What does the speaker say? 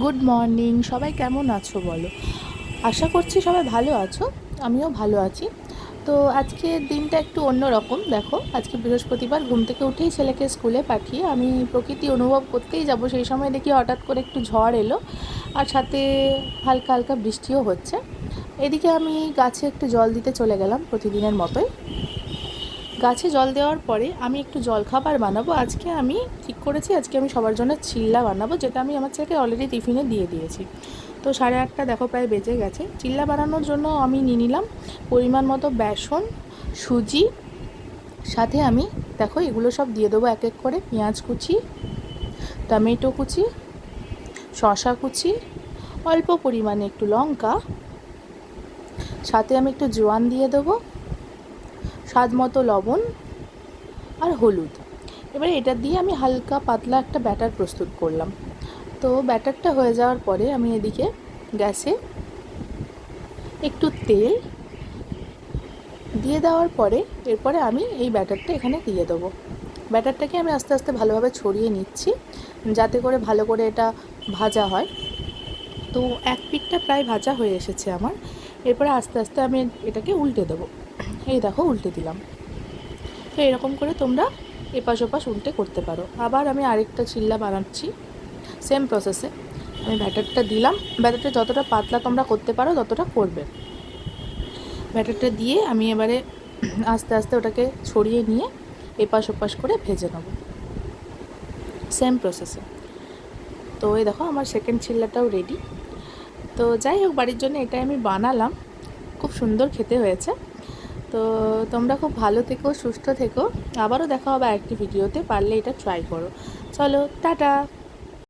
Good morning, সবাই কেমন আছো বলো? আশা করছি সবাই ভালো আছো, আমিও ভালো আছি। তো আজকের দিনটা একটু অন্য রকম। দেখো, আজকে বৃহস্পতিবার, ঘুম থেকে উঠেই ছেলেকে স্কুলে পাঠিয়ে আমি প্রকৃতি অনুভব করতেই যাব, সেই সময় দেখি হঠাৎ করে একটু ঝড় এলো, আর সাথে হালকা হালকা বৃষ্টিও হচ্ছে। এদিকে আমি গাছে একটু জল দিতে চলে গেলাম প্রতিদিনের মতোই। গাছে জল দেওয়ার পরে আমি একটু জলখাবার বানাবো। আজকে আমি ঠিক করেছি, আজকে আমি সবার জন্য চিল্লা বানাবো, যেটা আমি আমার ছেলেকে অলরেডি টিফিনে দিয়ে দিয়েছি। তো 8:30 দেখো প্রায় বেজে গেছে। চিল্লা বানানোর জন্য আমি নিয়ে নিলাম পরিমাণ মতো বেসন, সুজি, সাথে আমি দেখো এগুলো সব দিয়ে দেবো এক এক করে। পেঁয়াজ কুচি, টমেটো কুচি, শসা কুচি, অল্প পরিমাণে একটু লঙ্কা, সাথে আমি একটু জোয়ান দিয়ে দেবো, স্বাদ মতো লবণ আর হলুদ। এবারে এটা দিয়ে আমি হালকা পাতলা একটা ব্যাটার প্রস্তুত করলাম। তো ব্যাটারটা হয়ে যাওয়ার পরে আমি এদিকে গ্যাসে একটু তেল দিয়ে দেওয়ার পরে এরপরে আমি এই ব্যাটারটা এখানে দিয়ে দেবো। ব্যাটারটাকে আমি আস্তে আস্তে ভালোভাবে ছড়িয়ে নিচ্ছি, যাতে করে ভালো করে এটা ভাজা হয়। তো এক পিঠটা প্রায় ভাজা হয়ে এসেছে আমার। এরপরে আস্তে আস্তে আমি এটাকে উল্টে দেবো। এই দেখো উল্টে দিলাম। তো এরকম করে তোমরা এপাশ ওপাশ উল্টে করতে পারো। আবার আমি আরেকটা চিল্লা বানাচ্ছি সেম প্রসেসে। আমি ব্যাটারটা দিলাম, ব্যাটারটা যতটা পাতলা তোমরা করতে পারো ততটা করবে। ব্যাটারটা দিয়ে আমি এবারে আস্তে আস্তে ওটাকে ছড়িয়ে নিয়ে এপাশ ওপাশ করে ভেজে নেব সেম প্রসেসে। তো এই দেখো আমার সেকেন্ড চিল্লাটাও রেডি। তো যাই হোক, বাড়ির জন্য এটাই আমি বানালাম, খুব সুন্দর খেতে হয়েছে। তো তোমরা খুব ভালো থেকো, সুস্থ থেকো। আবারও দেখা হবে আরেকটি ভিডিওতে, পারলে এটা ট্রাই করো। চলো, টাটা।